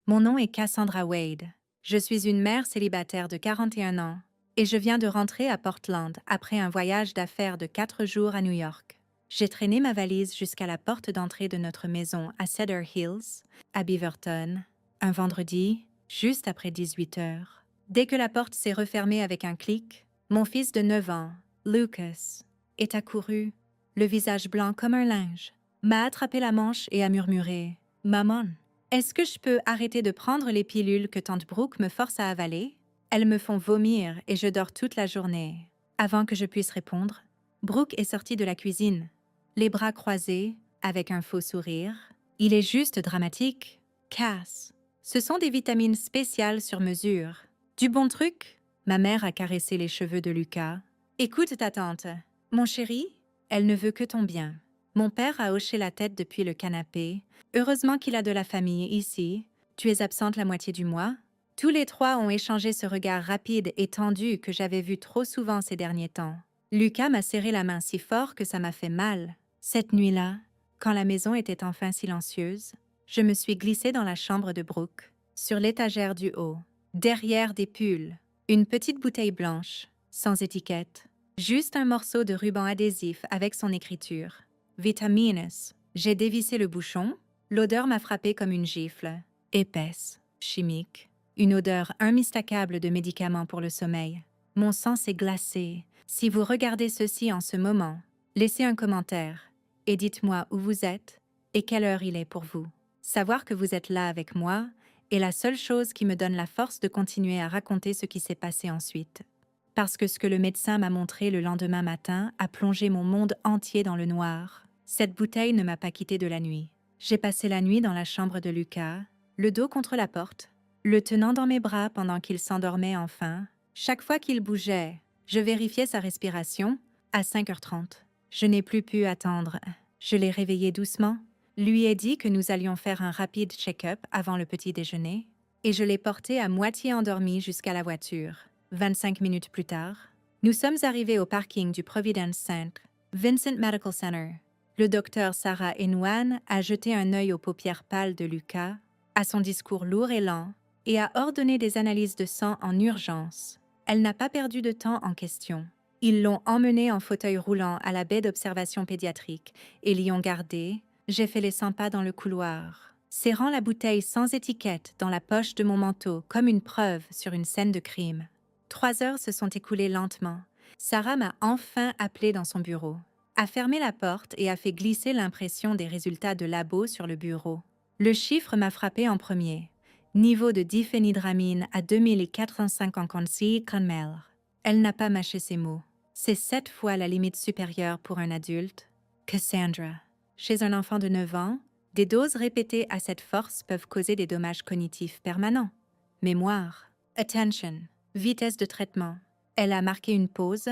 Mon nom est Cassandra Wade. Je suis une mère célibataire de 41 ans et je viens de rentrer à Portland après un voyage d'affaires de 4 jours à New York. J'ai traîné ma valise jusqu'à la porte d'entrée de notre maison à Cedar Hills, à Beaverton, un vendredi, juste après 18 heures. Dès que la porte s'est refermée avec un clic, mon fils de 9 ans, Lucas, est accouru, le visage blanc comme un linge, m'a attrapé la manche et a murmuré « Maman, est-ce que je peux arrêter de prendre les pilules que tante Brooke me force à avaler? Elles me font vomir et je dors toute la journée. » Avant que je puisse répondre, Brooke est sorti de la cuisine, les bras croisés, avec un faux sourire. Il est juste dramatique. Cass. Ce sont des vitamines spéciales sur mesure. Du bon truc? Ma mère a caressé les cheveux de Lucas. Écoute ta tante. Mon chéri, elle ne veut que ton bien. Mon père a hoché la tête depuis le canapé. Heureusement qu'il a de la famille ici. Tu es absente la moitié du mois. Tous les trois ont échangé ce regard rapide et tendu que j'avais vu trop souvent ces derniers temps. Lucas m'a serré la main si fort que ça m'a fait mal. Cette nuit-là, quand la maison était enfin silencieuse, je me suis glissée dans la chambre de Brooke, sur l'étagère du haut, derrière des pulls, une petite bouteille blanche, sans étiquette, juste un morceau de ruban adhésif avec son écriture. Vitamines. J'ai dévissé le bouchon, l'odeur m'a frappée comme une gifle, épaisse, chimique, une odeur immistacable de médicaments pour le sommeil. Mon sang s'est glacé. Si vous regardez ceci en ce moment, laissez un commentaire et dites-moi où vous êtes et quelle heure il est pour vous. Savoir que vous êtes là avec moi est la seule chose qui me donne la force de continuer à raconter ce qui s'est passé ensuite. Parce que ce que le médecin m'a montré le lendemain matin a plongé mon monde entier dans le noir. Cette bouteille ne m'a pas quittée de la nuit. J'ai passé la nuit dans la chambre de Lucas, le dos contre la porte, le tenant dans mes bras pendant qu'il s'endormait enfin. Chaque fois qu'il bougeait, je vérifiais sa respiration à 5h30. Je n'ai plus pu attendre. Je l'ai réveillé doucement, lui ai dit que nous allions faire un rapide check-up avant le petit déjeuner, et je l'ai porté à moitié endormi jusqu'à la voiture. 25 minutes plus tard, nous sommes arrivés au parking du Providence Centre, Vincent Medical Center. Le docteur Sarah Enwan a jeté un œil aux paupières pâles de Lucas, à son discours lourd et lent, et a ordonné des analyses de sang en urgence. Elle n'a pas perdu de temps en question. Ils l'ont emmené en fauteuil roulant à la baie d'observation pédiatrique et l'y ont gardé. J'ai fait les 100 pas dans le couloir, serrant la bouteille sans étiquette dans la poche de mon manteau comme une preuve sur une scène de crime. 3 heures se sont écoulées lentement. Sarah m'a enfin appelé dans son bureau, a fermé la porte et a fait glisser l'impression des résultats de labo sur le bureau. Le chiffre m'a frappé en premier. Niveau de diphénhydramine à 2456 ml. Elle n'a pas mâché ses mots. C'est 7 fois la limite supérieure pour un adulte. Cassandra. Chez un enfant de 9 ans, des doses répétées à cette force peuvent causer des dommages cognitifs permanents. Mémoire. Attention. Vitesse de traitement. Elle a marqué une pause,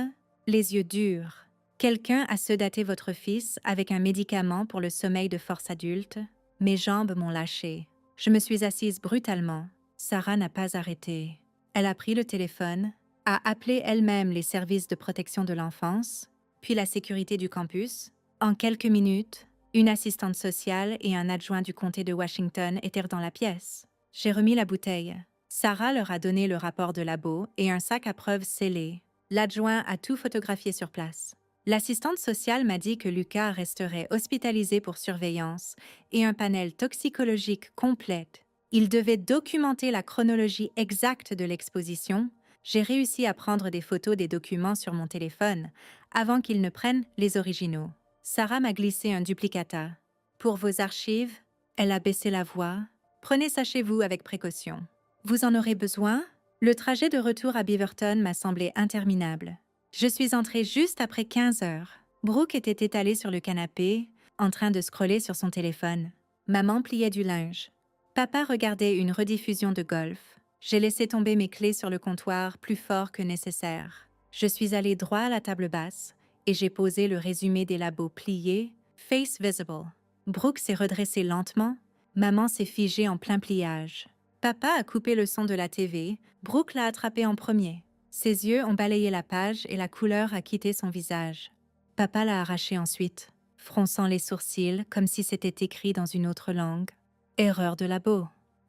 les yeux durs. Quelqu'un a sedaté votre fils avec un médicament pour le sommeil de force adulte. Mes jambes m'ont lâché. Je me suis assise brutalement. Sarah n'a pas arrêté. Elle a pris le téléphone, a appelé elle-même les services de protection de l'enfance, puis la sécurité du campus. En quelques minutes, une assistante sociale et un adjoint du comté de Washington étaient dans la pièce. J'ai remis la bouteille. Sarah leur a donné le rapport de labo et un sac à preuves scellé. L'adjoint a tout photographié sur place. L'assistante sociale m'a dit que Lucas resterait hospitalisé pour surveillance et un panel toxicologique complet. Il devait documenter la chronologie exacte de l'exposition. J'ai réussi à prendre des photos des documents sur mon téléphone avant qu'ils ne prennent les originaux. Sarah m'a glissé un duplicata. Pour vos archives, elle a baissé la voix. Prenez ça chez vous avec précaution. Vous en aurez besoin? Le trajet de retour à Beaverton m'a semblé interminable. Je suis entrée juste après 15 heures. Brooke était étalée sur le canapé, en train de scroller sur son téléphone. Maman pliait du linge. Papa regardait une rediffusion de golf. J'ai laissé tomber mes clés sur le comptoir plus fort que nécessaire. Je suis allée droit à la table basse et j'ai posé le résumé des labos pliés, face visible. Brooke s'est redressée lentement. Maman s'est figée en plein pliage. Papa a coupé le son de la TV. Brooke l'a attrapé en premier. Ses yeux ont balayé la page et la couleur a quitté son visage. Papa l'a arraché ensuite, fronçant les sourcils comme si c'était écrit dans une autre langue. Erreur de labo.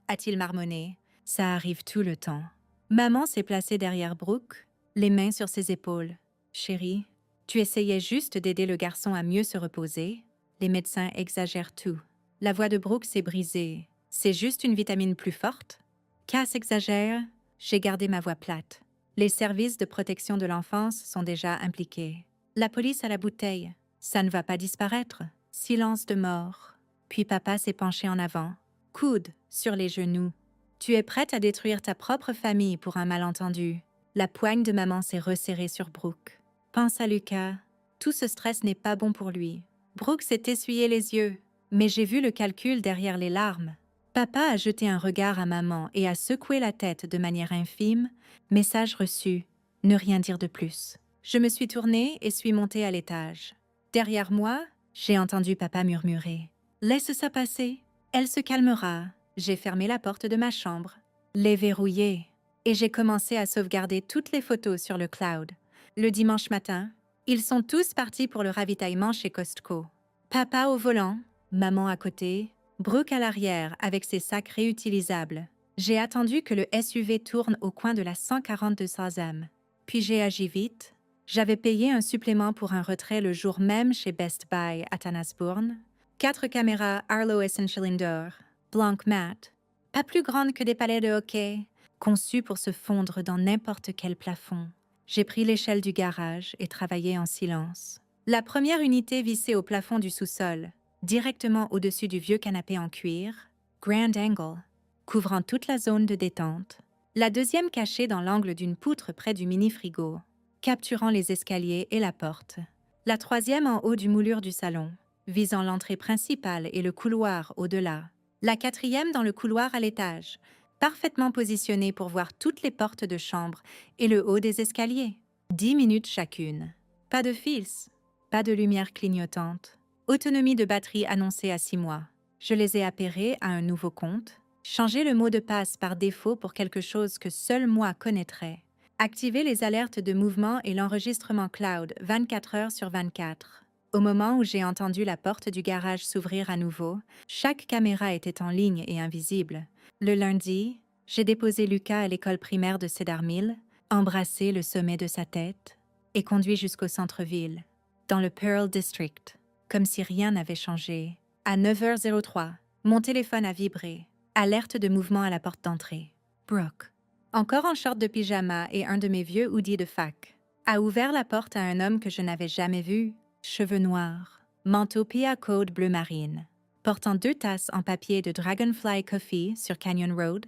a-t-il marmonné. Ça arrive tout le temps. Maman s'est placée derrière Brooke, les mains sur ses épaules. Chérie, tu essayais juste d'aider le garçon à mieux se reposer. Les médecins exagèrent tout. La voix de Brooke s'est brisée. C'est juste une vitamine plus forte? Cass exagère. J'ai gardé ma voix plate. Les services de protection de l'enfance sont déjà impliqués. La police à la bouteille. Ça ne va pas disparaître. Silence de mort. Puis papa s'est penché en avant. Coude sur les genoux. Tu es prête à détruire ta propre famille pour un malentendu. La poigne de maman s'est resserrée sur Brooke. Pense à Lucas. Tout ce stress n'est pas bon pour lui. Brooke s'est essuyé les yeux, mais j'ai vu le calcul derrière les larmes. Papa a jeté un regard à maman et a secoué la tête de manière infime. Message reçu. Ne rien dire de plus. Je me suis tournée et suis montée à l'étage. Derrière moi, j'ai entendu papa murmurer. « Laisse ça passer. Elle se calmera. » J'ai fermé la porte de ma chambre, les verrouillée, et j'ai commencé à sauvegarder toutes les photos sur le cloud. Le dimanche matin, ils sont tous partis pour le ravitaillement chez Costco. Papa au volant, maman à côté, Brooke à l'arrière avec ses sacs réutilisables. J'ai attendu que le SUV tourne au coin de la 142 Southam. Puis j'ai agi vite. J'avais payé un supplément pour un retrait le jour même chez Best Buy à Tanasbourne. 4 caméras Arlo Essential Indoor, blanc mat, pas plus grandes que des palets de hockey, conçues pour se fondre dans n'importe quel plafond. J'ai pris l'échelle du garage et travaillé en silence. La première unité vissée au plafond du sous-sol, directement au-dessus du vieux canapé en cuir, Grand Angle, couvrant toute la zone de détente. La deuxième cachée dans l'angle d'une poutre près du mini-frigo, capturant les escaliers et la porte. La troisième en haut du moulure du salon, visant l'entrée principale et le couloir au-delà. La quatrième dans le couloir à l'étage, parfaitement positionnée pour voir toutes les portes de chambre et le haut des escaliers. 10 minutes chacune. Pas de fils, pas de lumière clignotante. Autonomie de batterie annoncée à 6 mois. Je les ai appairés à un nouveau compte. Changer le mot de passe par défaut pour quelque chose que seul moi connaîtrais. Activer les alertes de mouvement et l'enregistrement cloud 24 heures sur 24. Au moment où j'ai entendu la porte du garage s'ouvrir à nouveau, chaque caméra était en ligne et invisible. Le lundi, j'ai déposé Lucas à l'école primaire de Cedar Mill, embrassé le sommet de sa tête et conduit jusqu'au centre-ville, dans le Pearl District, comme si rien n'avait changé. À 9h03, mon téléphone a vibré. Alerte de mouvement à la porte d'entrée. Brooke, encore en short de pyjama et un de mes vieux hoodies de fac, a ouvert la porte à un homme que je n'avais jamais vu. Cheveux noirs, manteau Pia Code bleu marine. Portant 2 tasses en papier de Dragonfly Coffee sur Canyon Road,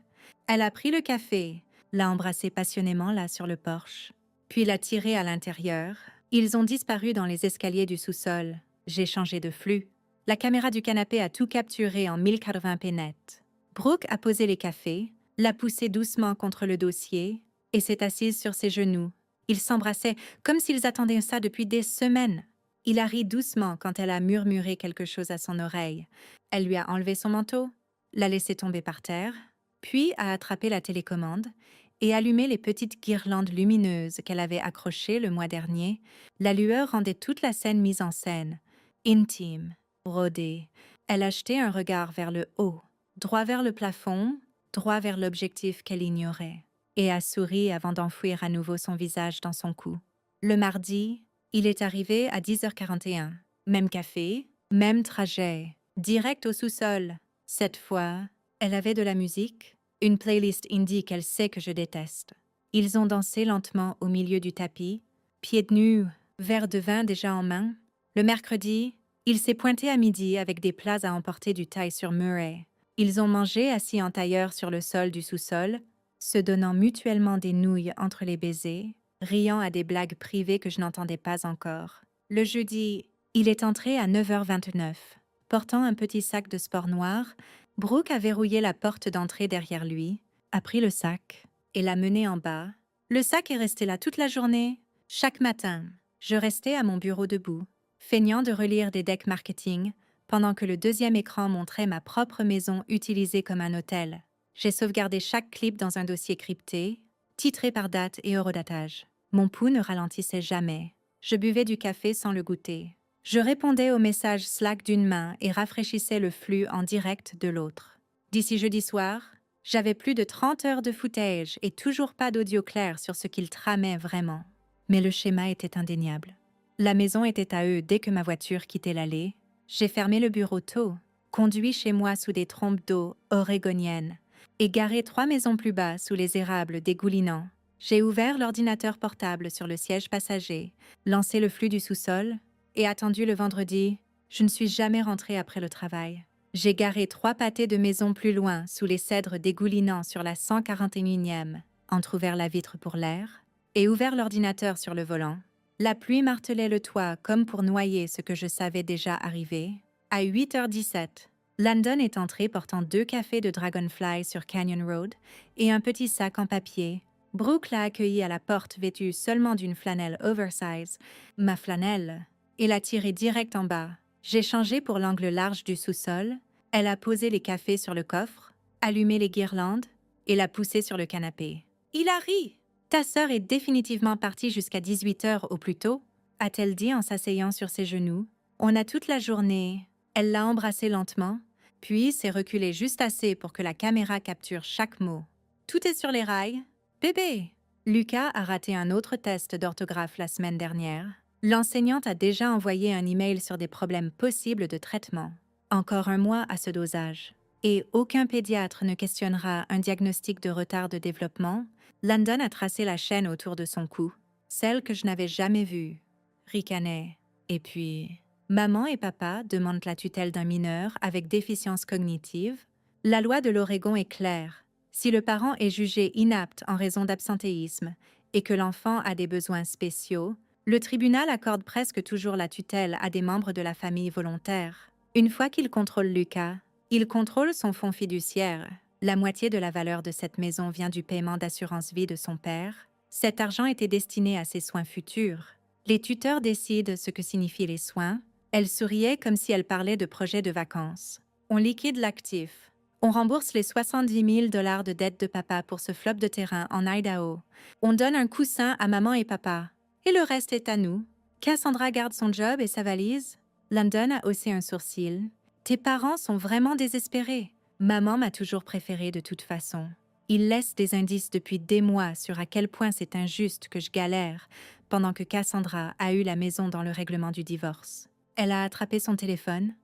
elle a pris le café, l'a embrassé passionnément là sur le porche, puis l'a tiré à l'intérieur. Ils ont disparu dans les escaliers du sous-sol. J'ai changé de flux. La caméra du canapé a tout capturé en 1080p net. Brooke a posé les cafés, l'a poussé doucement contre le dossier et s'est assise sur ses genoux. Ils s'embrassaient comme s'ils attendaient ça depuis des semaines. Il a ri doucement quand elle a murmuré quelque chose à son oreille. Elle lui a enlevé son manteau, l'a laissé tomber par terre, puis a attrapé la télécommande et allumé les petites guirlandes lumineuses qu'elle avait accrochées le mois dernier. La lueur rendait toute la scène mise en scène, intime, rodée. Elle a jeté un regard vers le haut, droit vers le plafond, droit vers l'objectif qu'elle ignorait, et a souri avant d'enfouir à nouveau son visage dans son cou. Le mardi, il est arrivé à 10h41. Même café, même trajet, direct au sous-sol. Cette fois, elle avait de la musique, une playlist indie qu'elle sait que je déteste. Ils ont dansé lentement au milieu du tapis, pieds nus, verre de vin déjà en main. Le mercredi, il s'est pointé à midi avec des plats à emporter du Thaï sur Murray. Ils ont mangé assis en tailleur sur le sol du sous-sol, se donnant mutuellement des nouilles entre les baisers, riant à des blagues privées que je n'entendais pas encore. Le jeudi, il est entré à 9h29. Portant un petit sac de sport noir, Brooke a verrouillé la porte d'entrée derrière lui, a pris le sac et l'a mené en bas. Le sac est resté là toute la journée. Chaque matin, je restais à mon bureau debout, feignant de relire des decks marketing, pendant que le deuxième écran montrait ma propre maison utilisée comme un hôtel. J'ai sauvegardé chaque clip dans un dossier crypté, titré par date et horodatage. Mon pouls ne ralentissait jamais. Je buvais du café sans le goûter. Je répondais aux messages Slack d'une main et rafraîchissais le flux en direct de l'autre. D'ici jeudi soir, J'avais plus de 30 heures de footage et toujours pas d'audio clair sur ce qu'ils tramaient vraiment. Mais le schéma était indéniable. La maison était à eux dès que ma voiture quittait l'allée. J'ai fermé le bureau tôt, conduit chez moi sous des trompes d'eau orégoniennes et garé 3 maisons plus bas sous les érables dégoulinants. J'ai ouvert l'ordinateur portable sur le siège passager, lancé le flux du sous-sol et attendu le vendredi. Je ne suis jamais rentrée après le travail. J'ai garé 3 pâtés de maisons plus loin sous les cèdres dégoulinants sur la 141e, entrouvert la vitre pour l'air et ouvert l'ordinateur sur le volant. La pluie martelait le toit comme pour noyer ce que je savais déjà arriver. À 8h17, Landon est entré portant 2 cafés de Dragonfly sur Canyon Road et un petit sac en papier. Brooke l'a accueilli à la porte vêtue seulement d'une flanelle oversize, ma flanelle, et l'a tiré direct en bas. J'ai changé pour l'angle large du sous-sol. Elle a posé les cafés sur le coffre, allumé les guirlandes et l'a poussé sur le canapé. « Il a ri !»« Ta sœur est définitivement partie jusqu'à 18h au plus tôt, » a-t-elle dit en s'asseyant sur ses genoux. On a toute la journée. Elle l'a embrassé lentement, puis s'est reculée juste assez pour que la caméra capture chaque mot. Tout est sur les rails. Bébé! Lucas a raté un autre test d'orthographe la semaine dernière. L'enseignante a déjà envoyé un email sur des problèmes possibles de traitement. Encore un mois à ce dosage. Et aucun pédiatre ne questionnera un diagnostic de retard de développement. Landon a tracé la chaîne autour de son cou, celle que je n'avais jamais vue. Ricanait. Et puis, maman et papa demandent la tutelle d'un mineur avec déficience cognitive. La loi de l'Oregon est claire. Si le parent est jugé inapte en raison d'absentéisme et que l'enfant a des besoins spéciaux, le tribunal accorde presque toujours la tutelle à des membres de la famille volontaire. Une fois qu'il contrôle Lucas, il contrôle son fonds fiduciaire. La moitié de la valeur de cette maison vient du paiement d'assurance vie de son père. Cet argent était destiné à ses soins futurs. Les tuteurs décident ce que signifient les soins. Elle souriait comme si elle parlait de projets de vacances. On liquide l'actif. On rembourse les 70 000 $ de dette de papa pour ce flop de terrain en Idaho. On donne un coussin à maman et papa. Et le reste est à nous. Cassandra garde son job et sa valise. Landon a haussé un sourcil. Tes parents sont vraiment désespérés. Maman m'a toujours préférée de toute façon. Il laisse des indices depuis des mois sur à quel point c'est injuste que je galère pendant que Cassandra a eu la maison dans le règlement du divorce. Elle a attrapé son téléphone,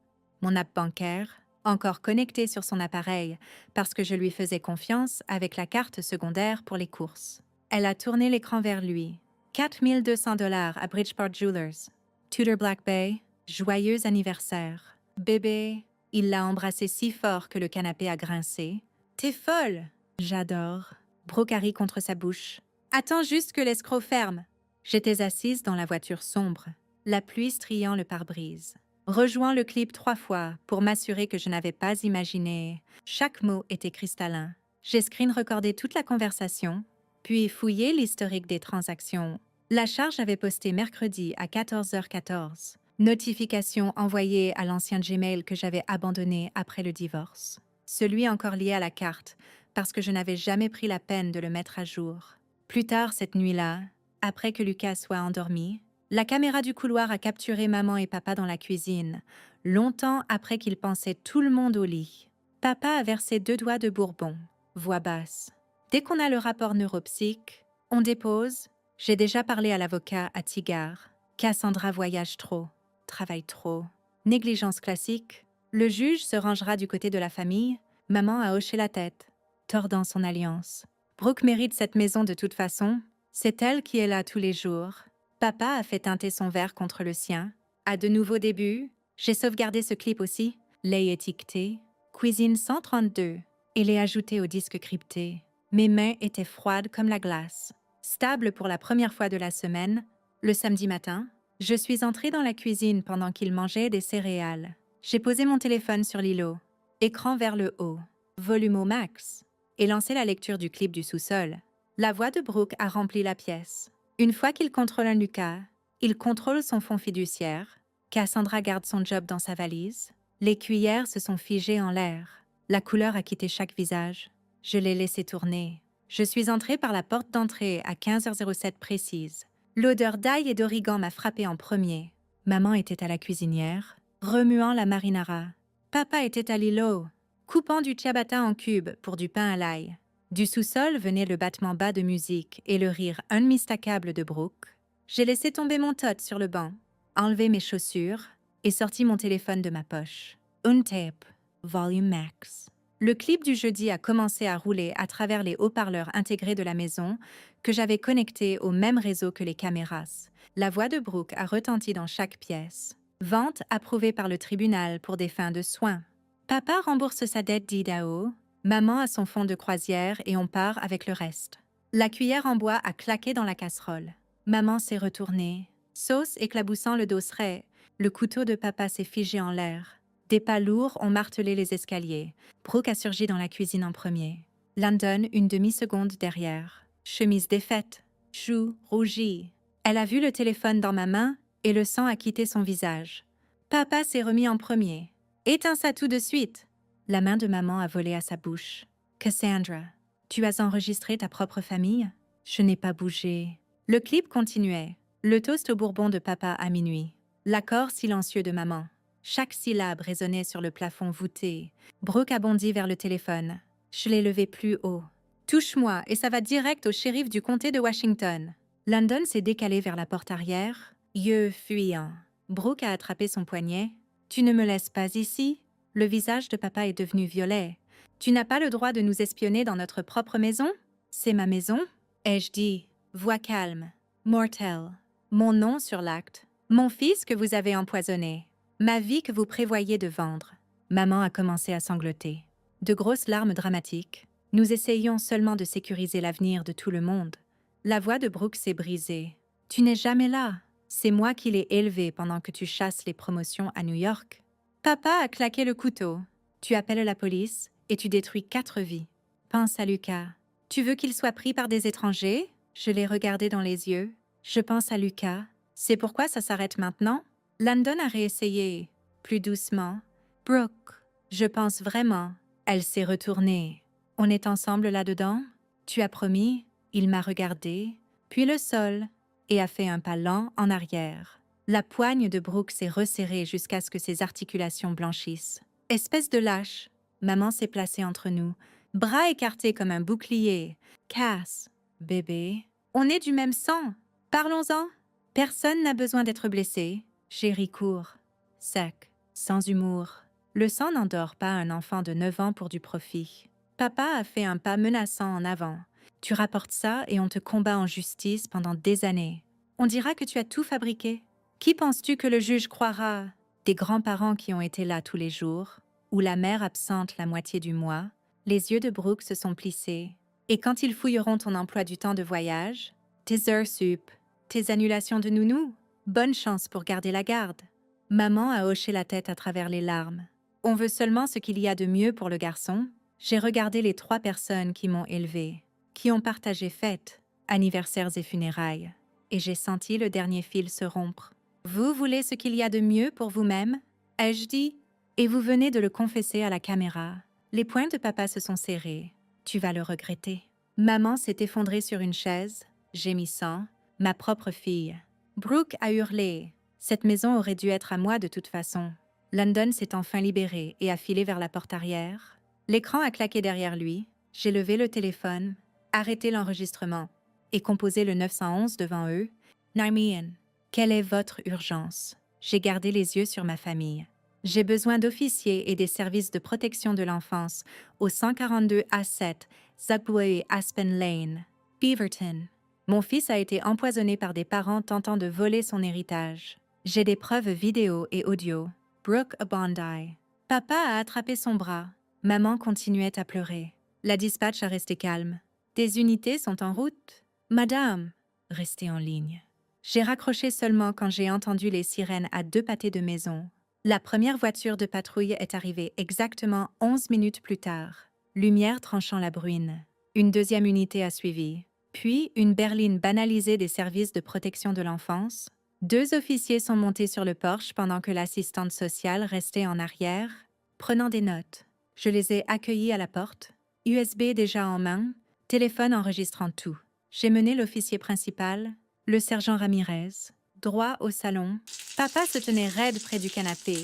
mon app bancaire, encore connecté sur son appareil parce que je lui faisais confiance avec la carte secondaire pour les courses. Elle a tourné l'écran vers lui. 4 200 $ à Bridgeport Jewelers. Tudor Black Bay, joyeux anniversaire. Bébé, il l'a embrassé si fort que le canapé a grincé. T'es folle! J'adore. Brooke a ri contre sa bouche. Attends juste que l'escroc ferme. J'étais assise dans la voiture sombre, la pluie striant le pare-brise. Rejoins le clip 3 fois pour m'assurer que je n'avais pas imaginé. Chaque mot était cristallin. J'ai screen-recordé toute la conversation, puis fouillé l'historique des transactions. La charge avait posté mercredi à 14h14. Notification envoyée à l'ancien Gmail que j'avais abandonné après le divorce. Celui encore lié à la carte, parce que je n'avais jamais pris la peine de le mettre à jour. Plus tard cette nuit-là, après que Lucas soit endormi, la caméra du couloir a capturé maman et papa dans la cuisine, longtemps après qu'ils pensaient tout le monde au lit. Papa a versé 2 doigts de bourbon, voix basse. Dès qu'on a le rapport neuropsych, on dépose. J'ai déjà parlé à l'avocat à Tigard. Cassandra voyage trop, travaille trop. Négligence classique. Le juge se rangera du côté de la famille. Maman a hoché la tête, tordant son alliance. Brooke mérite cette maison de toute façon. C'est elle qui est là tous les jours. Papa a fait teinter son verre contre le sien. À de nouveaux débuts, j'ai sauvegardé ce clip aussi. L'ai étiqueté. Cuisine 132. Et l'ai ajouté au disque crypté. Mes mains étaient froides comme la glace. Stable pour la première fois de la semaine, le samedi matin, je suis entrée dans la cuisine pendant qu'il mangeait des céréales. J'ai posé mon téléphone sur l'îlot, écran vers le haut, volume au max, et lancé la lecture du clip du sous-sol. La voix de Brooke a rempli la pièce. Une fois qu'il contrôle un Lucas, il contrôle son fonds fiduciaire. Cassandra garde son job dans sa valise. Les cuillères se sont figées en l'air. La couleur a quitté chaque visage. Je l'ai laissé tourner. Je suis entrée par la porte d'entrée à 15h07 précise. L'odeur d'ail et d'origan m'a frappée en premier. Maman était à la cuisinière, remuant la marinara. Papa était à l'îlot. coupant du ciabatta en cubes pour du pain à l'ail. Du sous-sol venait le battement bas de musique et le rire unmistakable de Brooke. J'ai laissé tomber mon tot sur le banc, enlevé mes chaussures et sorti mon téléphone de ma poche. Untape, volume max. Le clip du jeudi a commencé à rouler à travers les haut-parleurs intégrés de la maison que j'avais connectés au même réseau que les caméras. La voix de Brooke a retenti dans chaque pièce. Vente approuvée par le tribunal pour des fins de soins. Papa rembourse sa dette d'Idaho, maman a son fonds de croisière et on part avec le reste. La cuillère en bois a claqué dans la casserole. Maman s'est retournée, sauce éclaboussant le dosseret. Le couteau de papa s'est figé en l'air. Des pas lourds ont martelé les escaliers. Brooke a surgi dans la cuisine en premier. London, une demi-seconde derrière. Chemise défaite, joues rougies. Elle a vu le téléphone dans ma main et le sang a quitté son visage. Papa s'est remis en premier. Éteins ça tout de suite. La main de maman a volé à sa bouche. Cassandra, tu as enregistré ta propre famille? Je n'ai pas bougé. Le clip continuait. Le toast au bourbon de papa à minuit. L'accord silencieux de maman. Chaque syllabe résonnait sur le plafond voûté. Brooke a bondi vers le téléphone. Je l'ai levé plus haut. Touche-moi et ça va direct au shérif du comté de Washington. London s'est décalé vers la porte arrière, yeux fuyants. Brooke a attrapé son poignet. Tu ne me laisses pas ici? Le visage de papa est devenu violet. Tu n'as pas le droit de nous espionner dans notre propre maison? C'est ma maison? Ai-je dit, voix calme. Mortel. Mon nom sur l'acte. Mon fils que vous avez empoisonné. Ma vie que vous prévoyez de vendre. Maman a commencé à sangloter. De grosses larmes dramatiques. Nous essayions seulement de sécuriser l'avenir de tout le monde. La voix de Brooke s'est brisée. Tu n'es jamais là. C'est moi qui l'ai élevé pendant que tu chasses les promotions à New York. Papa a claqué le couteau. Tu appelles la police et tu détruis 4 vies. Pense à Lucas. Tu veux qu'il soit pris par des étrangers? Je l'ai regardé dans les yeux. Je pense à Lucas. C'est pourquoi ça s'arrête maintenant? London a réessayé, plus doucement. Brooke, je pense vraiment. Elle s'est retournée. On est ensemble là-dedans? Tu as promis? Il m'a regardé, puis le sol, et a fait un pas lent en arrière. La poigne de Brooke s'est resserrée jusqu'à ce que ses articulations blanchissent. Espèce de lâche, maman s'est placée entre nous, bras écartés comme un bouclier. Cass, bébé, on est du même sang. Parlons-en. Personne n'a besoin d'être blessé. J'ai ri court, sec, sans humour. Le sang n'endort pas un enfant de 9 ans pour du profit. Papa a fait un pas menaçant en avant. Tu rapportes ça et on te combat en justice pendant des années. On dira que tu as tout fabriqué. Qui penses-tu que le juge croira? Des grands-parents qui ont été là tous les jours, ou la mère absente la moitié du mois? Les yeux de Brooke se sont plissés. Et quand ils fouilleront ton emploi du temps de voyage, tes heures sup, tes annulations de nounou, bonne chance pour garder la garde. Maman a hoché la tête à travers les larmes. On veut seulement ce qu'il y a de mieux pour le garçon. J'ai regardé les 3 personnes qui m'ont élevée, qui ont partagé fêtes, anniversaires et funérailles, et j'ai senti le dernier fil se rompre. Vous voulez ce qu'il y a de mieux pour vous-même? Ai-je dit? Et vous venez de le confesser à la caméra. Les poings de papa se sont serrés. Tu vas le regretter. Maman s'est effondrée sur une chaise, gémissant. Ma propre fille. Brooke a hurlé. Cette maison aurait dû être à moi de toute façon. London s'est enfin libéré et a filé vers la porte arrière. L'écran a claqué derrière lui. J'ai levé le téléphone, arrêté l'enregistrement et composé le 911 devant eux. Narmian, quelle est votre urgence? J'ai gardé les yeux sur ma famille. J'ai besoin d'officiers et des services de protection de l'enfance au 142 A7 Zugway Aspen Lane, Beaverton. Mon fils a été empoisonné par des parents tentant de voler son héritage. J'ai des preuves vidéo et audio. Brooke à Bondi. Papa a attrapé son bras. Maman continuait à pleurer. La dispatch a resté calme. Des unités sont en route. Madame, restez en ligne. J'ai raccroché seulement quand j'ai entendu les sirènes à 2 pâtés de maison. La première voiture de patrouille est arrivée exactement 11 minutes plus tard. Lumière tranchant la bruine. Une deuxième unité a suivi. Puis, une berline banalisée des services de protection de l'enfance. 2 officiers sont montés sur le porche pendant que l'assistante sociale restait en arrière, prenant des notes. Je les ai accueillis à la porte, USB déjà en main, téléphone enregistrant tout. J'ai mené l'officier principal, le sergent Ramirez, droit au salon. Papa se tenait raide près du canapé.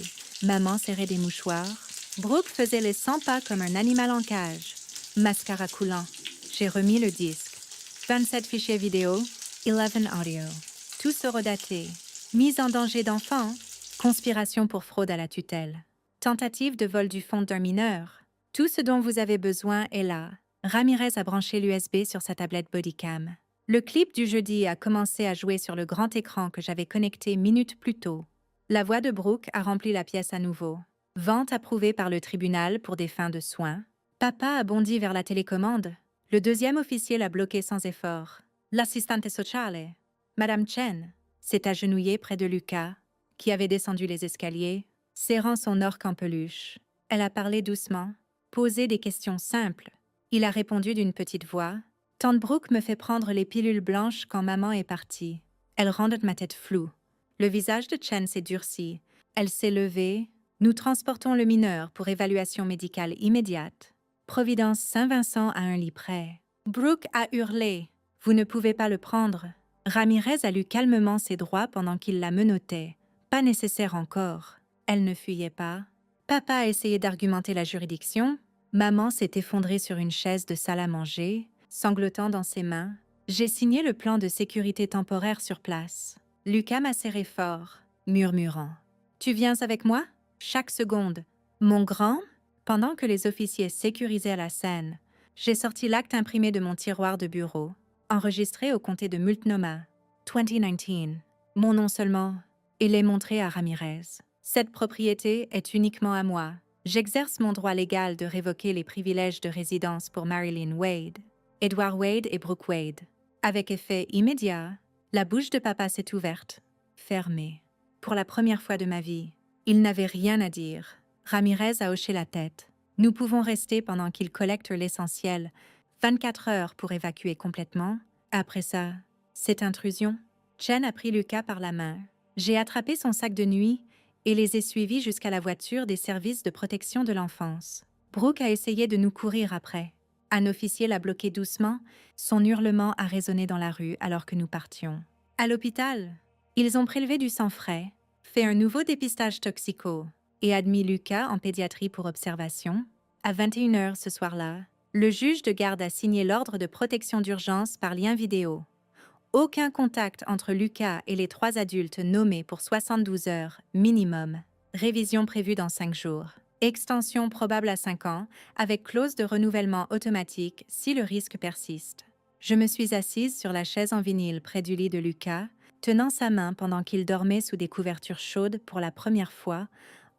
Maman serrait des mouchoirs. Brooke faisait les 100 pas comme un animal en cage. Mascara coulant. J'ai remis le disque. 27 fichiers vidéo, 11 audio. Tous horodatés. Mise en danger d'enfant. Conspiration pour fraude à la tutelle. Tentative de vol du fonds d'un mineur. Tout ce dont vous avez besoin est là. Ramirez a branché l'USB sur sa tablette Bodycam. Le clip du jeudi a commencé à jouer sur le grand écran que j'avais connecté minutes plus tôt. La voix de Brooke a rempli la pièce à nouveau. Vente approuvée par le tribunal pour des fins de soins. Papa a bondi vers la télécommande. Le deuxième officier l'a bloqué sans effort. L'assistante sociale, Madame Chen, s'est agenouillée près de Lucas, qui avait descendu les escaliers, serrant son orque en peluche. Elle a parlé doucement, posé des questions simples. Il a répondu d'une petite voix. Tante Brooke me fait prendre les pilules blanches quand maman est partie. Elles rendent ma tête floue. Le visage de Chen s'est durci. Elle s'est levée. Nous transportons le mineur pour évaluation médicale immédiate. Providence Saint-Vincent à un lit près. Brooke a hurlé. Vous ne pouvez pas le prendre. Ramirez a lu calmement ses droits pendant qu'il la menottait. Pas nécessaire encore. Elle ne fuyait pas. Papa a essayé d'argumenter la juridiction. Maman s'est effondrée sur une chaise de salle à manger, sanglotant dans ses mains. J'ai signé le plan de sécurité temporaire sur place. Lucas m'a serré fort, murmurant. Tu viens avec moi? Chaque seconde. Mon grand? Pendant que les officiers sécurisaient la scène, j'ai sorti l'acte imprimé de mon tiroir de bureau, enregistré au comté de Multnomah, 2019. Mon nom seulement, et l'ai montré à Ramirez. Cette propriété est uniquement à moi. J'exerce mon droit légal de révoquer les privilèges de résidence pour Marilyn Wade, Edward Wade et Brooke Wade. Avec effet immédiat, la bouche de papa s'est ouverte, fermée. Pour la première fois de ma vie, il n'avait rien à dire. Ramirez a hoché la tête. Nous pouvons rester pendant qu'il collecte l'essentiel. 24 heures pour évacuer complètement. Après ça, cette intrusion. Chen a pris Lucas par la main. J'ai attrapé son sac de nuit et les ai suivis jusqu'à la voiture des services de protection de l'enfance. Brooke a essayé de nous courir après. Un officier l'a bloqué doucement. Son hurlement a résonné dans la rue alors que nous partions. À l'hôpital, ils ont prélevé du sang frais, fait un nouveau dépistage toxico et admis Lucas en pédiatrie pour observation. À 21 heures ce soir-là, le juge de garde a signé l'ordre de protection d'urgence par lien vidéo. Aucun contact entre Lucas et les 3 adultes nommés pour 72 heures minimum. Révision prévue dans 5 jours. Extension probable à 5 ans, avec clause de renouvellement automatique si le risque persiste. Je me suis assise sur la chaise en vinyle près du lit de Lucas, tenant sa main pendant qu'il dormait sous des couvertures chaudes pour la première fois,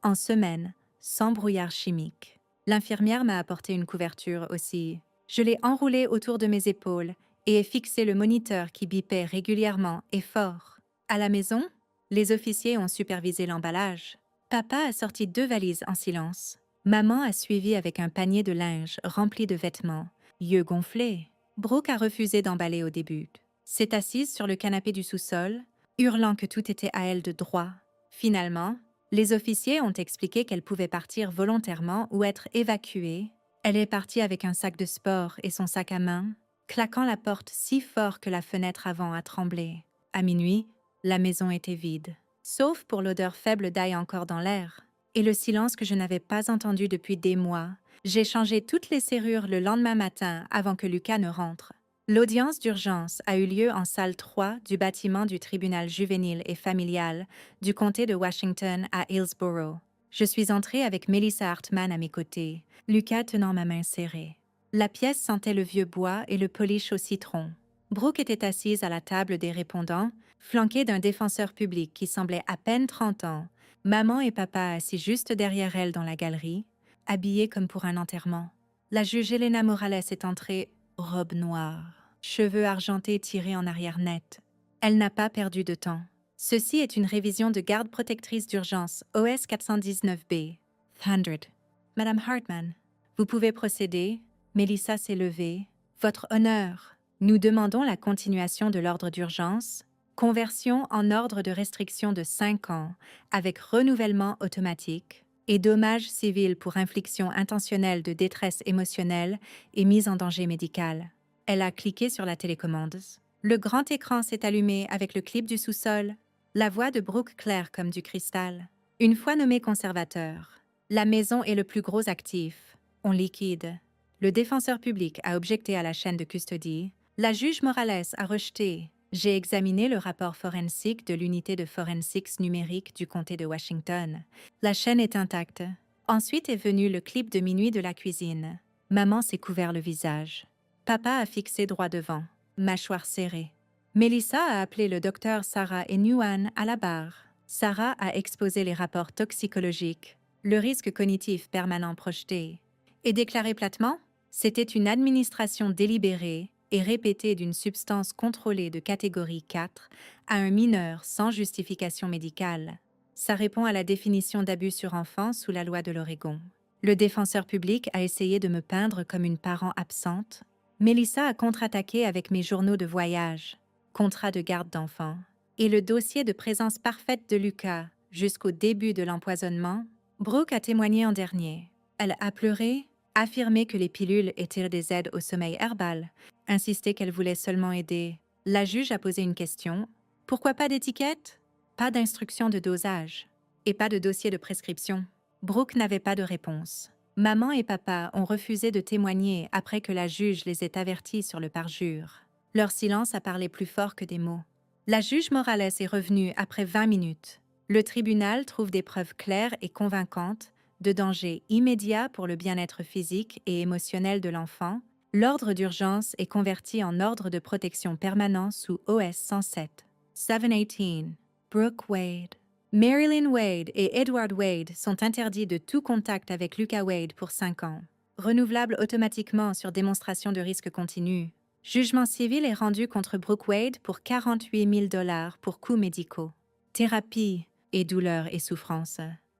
en semaine, sans brouillard chimique. L'infirmière m'a apporté une couverture aussi. Je l'ai enroulée autour de mes épaules et ai fixé le moniteur qui bipait régulièrement et fort. À la maison, les officiers ont supervisé l'emballage. Papa a sorti 2 valises en silence. Maman a suivi avec un panier de linge rempli de vêtements, yeux gonflés. Brooke a refusé d'emballer au début. S'est assise sur le canapé du sous-sol, hurlant que tout était à elle de droit. Finalement, les officiers ont expliqué qu'elle pouvait partir volontairement ou être évacuée. Elle est partie avec un sac de sport et son sac à main, claquant la porte si fort que la fenêtre avant a tremblé. À minuit, la maison était vide, sauf pour l'odeur faible d'ail encore dans l'air, et le silence que je n'avais pas entendu depuis des mois. J'ai changé toutes les serrures le lendemain matin avant que Lucas ne rentre. L'audience d'urgence a eu lieu en salle 3 du bâtiment du tribunal juvénile et familial du comté de Washington à Hillsborough. Je suis entrée avec Melissa Hartman à mes côtés, Lucas tenant ma main serrée. La pièce sentait le vieux bois et le polish au citron. Brooke était assise à la table des répondants, flanquée d'un défenseur public qui semblait à peine 30 ans, maman et papa assis juste derrière elle dans la galerie, habillés comme pour un enterrement. La juge Elena Morales est entrée, robe noire, cheveux argentés tirés en arrière net. Elle n'a pas perdu de temps. Ceci est une révision de garde protectrice d'urgence OS 419B. 100. Madame Hartman, vous pouvez procéder. Melissa s'est levée. Votre honneur, nous demandons la continuation de l'ordre d'urgence, conversion en ordre de restriction de 5 ans avec renouvellement automatique et dommages civils pour infliction intentionnelle de détresse émotionnelle et mise en danger médical. Elle a cliqué sur la télécommande. Le grand écran s'est allumé avec le clip du sous-sol, la voix de Brooke claire comme du cristal. Une fois nommé conservateur, La maison est le plus gros actif. On liquide. Le défenseur public a objecté à la chaîne de custodie. La juge Morales a rejeté. J'ai examiné le rapport forensique de l'unité de forensics numérique du comté de Washington. La chaîne est intacte. Ensuite est venu le clip de minuit de la cuisine. Maman s'est couvert le visage. Papa a fixé droit devant, mâchoire serrée. Melissa a appelé le docteur Sarah et Nguyen à la barre. Sarah a exposé les rapports toxicologiques, le risque cognitif permanent projeté, et déclaré platement, c'était une administration délibérée et répétée d'une substance contrôlée de catégorie 4 à un mineur sans justification médicale. Ça répond à la définition d'abus sur enfant sous la loi de l'Oregon. Le défenseur public a essayé de me peindre comme une parent absente. Melissa a contre-attaqué avec mes journaux de voyage, contrat de garde d'enfant, et le dossier de présence parfaite de Lucas jusqu'au début de l'empoisonnement. Brooke a témoigné en dernier. Elle a pleuré, affirmé que les pilules étaient des aides au sommeil herbal, insisté qu'elle voulait seulement aider. La juge a posé une question. Pourquoi pas d'étiquette? Pas d'instruction de dosage. Et pas de dossier de prescription. Brooke n'avait pas de réponse. Maman et papa ont refusé de témoigner après que la juge les ait avertis sur le parjure. Leur silence a parlé plus fort que des mots. La juge Morales est revenue après 20 minutes. Le tribunal trouve des preuves claires et convaincantes de danger immédiat pour le bien-être physique et émotionnel de l'enfant. L'ordre d'urgence est converti en ordre de protection permanent sous OS 107. 718. Brooke Wade. Marilyn Wade et Edward Wade sont interdits de tout contact avec Lucas Wade pour 5 ans. Renouvelable automatiquement sur démonstration de risque continu. Jugement civil est rendu contre Brooke Wade pour 48 000 $ pour coûts médicaux. Thérapie et douleur et souffrance.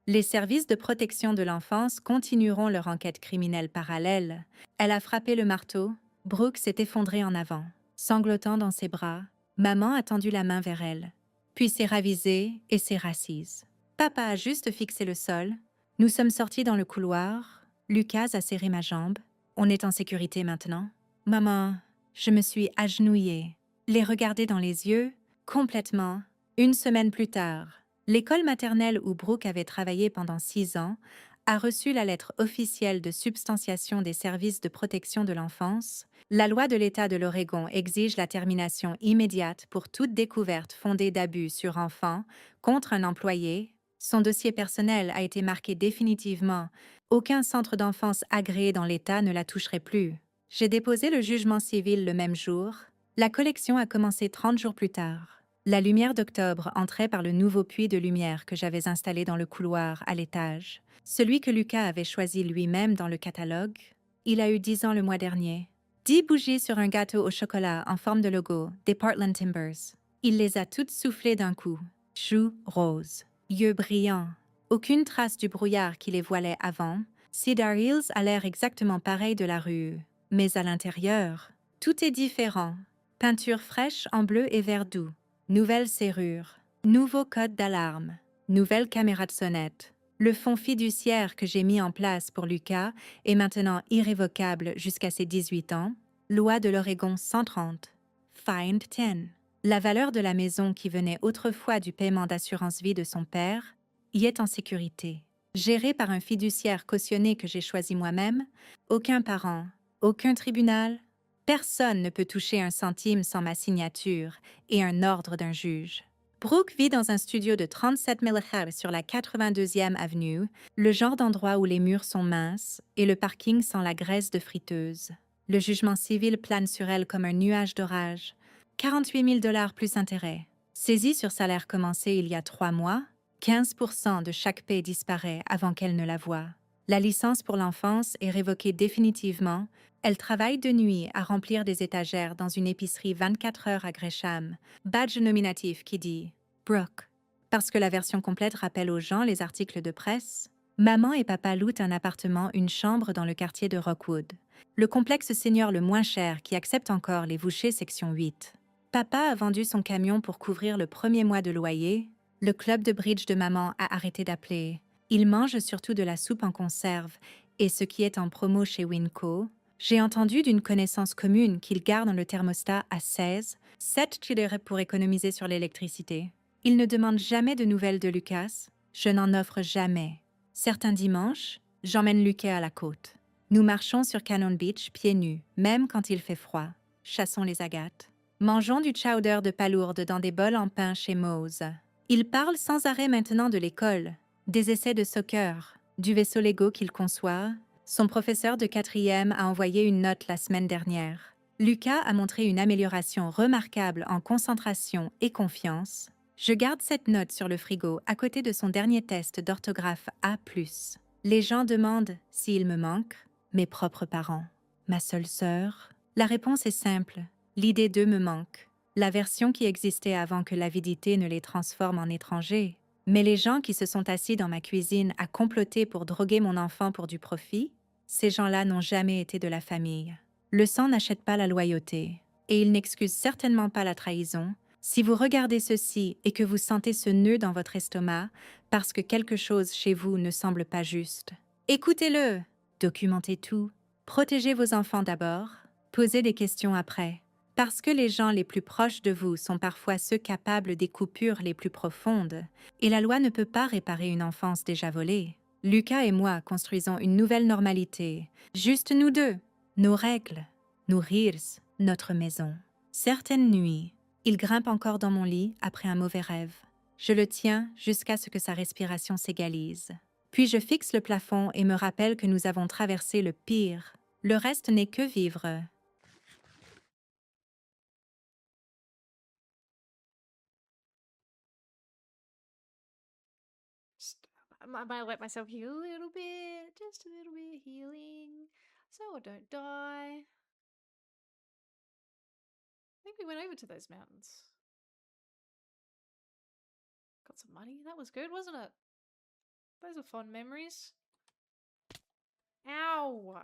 Les services de protection de l'enfance continueront leur enquête criminelle parallèle. Elle a frappé le marteau. Brooke s'est effondrée en avant. Sanglotant dans ses bras, maman a tendu la main vers elle. Puis s'est ravisée et s'est rassise. Papa a juste fixé le sol. Nous sommes sortis dans le couloir. Lucas a serré ma jambe. On est en sécurité maintenant. Maman, je me suis agenouillée, les regarder dans les yeux, complètement. Une semaine plus tard, l'école maternelle où Brooke avait travaillé pendant 6 ans a reçu la lettre officielle de substantiation des services de protection de l'enfance. La loi de l'État de l'Oregon exige la termination immédiate pour toute découverte fondée d'abus sur enfant contre un employé. Son dossier personnel a été marqué définitivement. Aucun centre d'enfance agréé dans l'État ne la toucherait plus. J'ai déposé le jugement civil le même jour. La collection a commencé 30 jours plus tard. La lumière d'octobre entrait par le nouveau puits de lumière que j'avais installé dans le couloir à l'étage. Celui que Lucas avait choisi lui-même dans le catalogue. Il a eu 10 ans le mois dernier. 10 bougies sur un gâteau au chocolat en forme de logo, des Portland Timbers. Il les a toutes soufflées d'un coup. Joues roses, yeux brillants. Aucune trace du brouillard qui les voilait avant. Cedar Hills a l'air exactement pareil de la rue. Mais à l'intérieur, tout est différent. Peinture fraîche en bleu et vert doux. Nouvelle serrure. Nouveau code d'alarme. Nouvelle caméra de sonnette. Le fonds fiduciaire que j'ai mis en place pour Lucas est maintenant irrévocable jusqu'à ses 18 ans. Loi de l'Oregon 130. Find 10. La valeur de la maison qui venait autrefois du paiement d'assurance vie de son père y est en sécurité. Gérée par un fiduciaire cautionné que j'ai choisi moi-même, aucun parent, aucun tribunal, personne ne peut toucher un centime sans ma signature et un ordre d'un juge. Brooke vit dans un studio de 37 Millahar sur la 82e avenue, le genre d'endroit où les murs sont minces et le parking sent la graisse de friteuse. Le jugement civil plane sur elle comme un nuage d'orage. 48 000 $ plus intérêts. Saisie sur salaire commencé il y a 3 mois, 15% de chaque paie disparaît avant qu'elle ne la voie. La licence pour l'enfance est révoquée définitivement. Elle travaille de nuit à remplir des étagères dans une épicerie 24 heures à Gresham. Badge nominatif qui dit « Brooke ». Parce que la version complète rappelle aux gens les articles de presse. Maman et papa louent un appartement, une chambre dans le quartier de Rockwood. Le complexe senior le moins cher qui accepte encore les Vouchers section 8. Papa a vendu son camion pour couvrir le premier mois de loyer. Le club de bridge de maman a arrêté d'appeler. Il mange surtout de la soupe en conserve et ce qui est en promo chez Winco. J'ai entendu d'une connaissance commune qu'il garde le thermostat à 16, 7 $, pour économiser sur l'électricité. Il ne demande jamais de nouvelles de Lucas. Je n'en offre jamais. Certains dimanches, j'emmène Lucas à la côte. Nous marchons sur Cannon Beach pieds nus, même quand il fait froid. Chassons les agates. Mangeons du chowder de palourde dans des bols en pain chez Mose. Il parle sans arrêt maintenant de l'école, des essais de soccer, du vaisseau Lego qu'il conçoit. Son professeur de 4e a envoyé une note la semaine dernière. Lucas a montré une amélioration remarquable en concentration et confiance. Je garde cette note sur le frigo à côté de son dernier test d'orthographe A+. Les gens demandent s'il me manque, mes propres parents, ma seule sœur. La réponse est simple, l'idée d'eux me manque. La version qui existait avant que l'avidité ne les transforme en étrangers. Mais les gens qui se sont assis dans ma cuisine à comploter pour droguer mon enfant pour du profit, ces gens-là n'ont jamais été de la famille. Le sang n'achète pas la loyauté, et il n'excuse certainement pas la trahison. Si vous regardez ceci et que vous sentez ce nœud dans votre estomac parce que quelque chose chez vous ne semble pas juste, écoutez-le, documentez tout, protégez vos enfants d'abord, posez des questions après. Parce que les gens les plus proches de vous sont parfois ceux capables des coupures les plus profondes, et la loi ne peut pas réparer une enfance déjà volée. Lucas et moi construisons une nouvelle normalité, juste nous deux, nos règles, nos rires, notre maison. Certaines nuits, il grimpe encore dans mon lit après un mauvais rêve. Je le tiens jusqu'à ce que sa respiration s'égalise. Puis je fixe le plafond et me rappelle que nous avons traversé le pire. Le reste n'est que vivre. I might let myself heal a little bit, just a little bit of healing, so I don't die. I think we went over to those mountains. Got some money. That was good, wasn't it? Those are fond memories. Ow!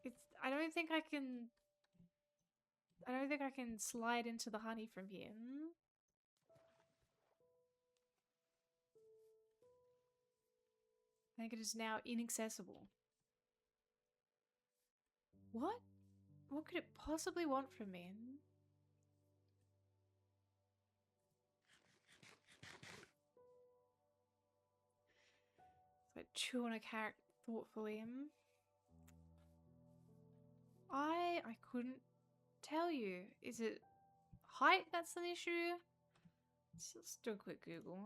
It's. I don't think I can. I don't think I can slide into the honey from here. I think it is now inaccessible. What? What could it possibly want from me? So chew on a carrot thoughtfully. I couldn't tell you. Is it height that's an issue? Let's do a quick Google.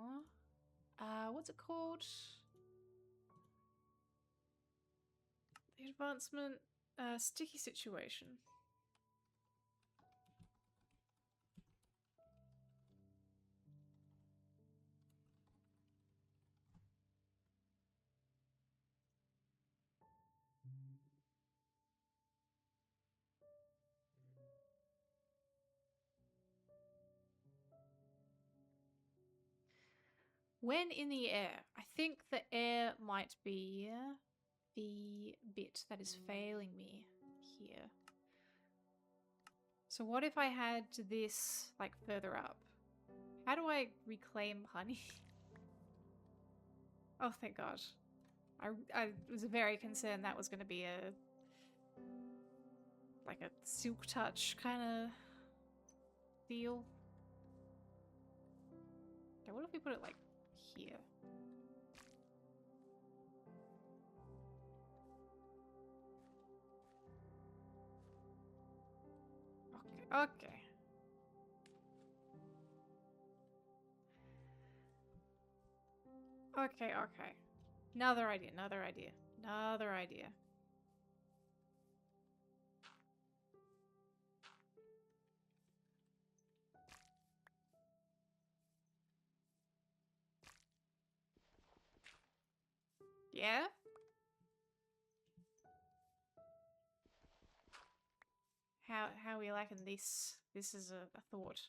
What's it called? The advancement sticky situation. When in the air, I think the air might be the bit that is failing me here. So what if I had this like further up? How do I reclaim honey? Oh, thank God. I was very concerned that was going to be a like a silk touch kind of deal. Okay, what if we put it like here? Okay, okay. Okay, okay. Another idea, another idea, another idea. Yeah? How are we liking this? This is a thought.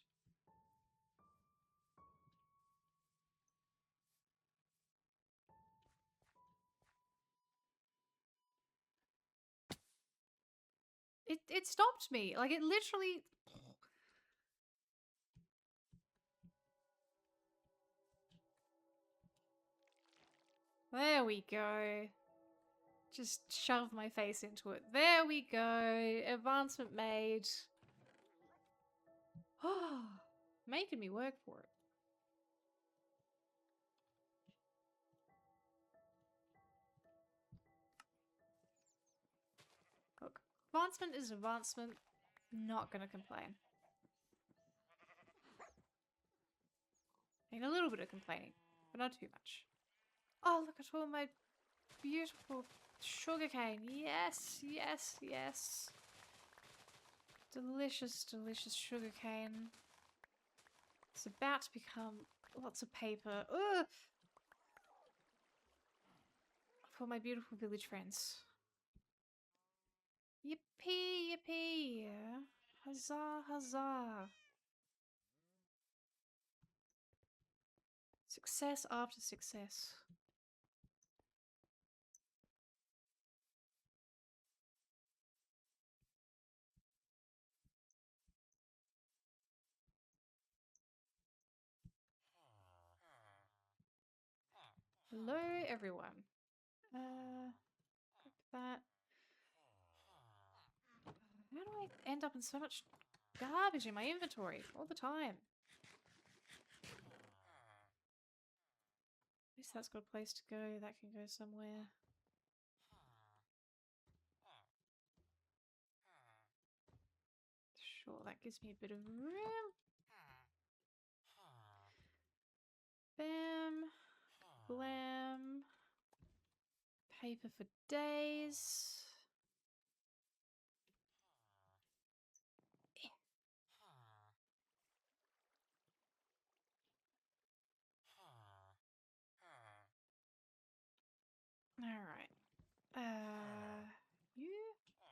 It stopped me. Like it literally. There we go. Just shove my face into it. There we go. Advancement made. Oh, making me work for it. Advancement is advancement. Not gonna complain. I mean, a little bit of complaining, but not too much. Oh, look at all my beautiful sugarcane. Yes, yes, yes. Delicious, delicious sugarcane. It's about to become lots of paper. Ugh! For my beautiful village friends. Yippee, yippee. Huzzah, huzzah. Success after success. Hello, everyone. That. How do I end up in so much garbage in my inventory all the time? At least that's got a place to go. That can go somewhere. Sure, that gives me a bit of room. Bam. Blam. Paper for days.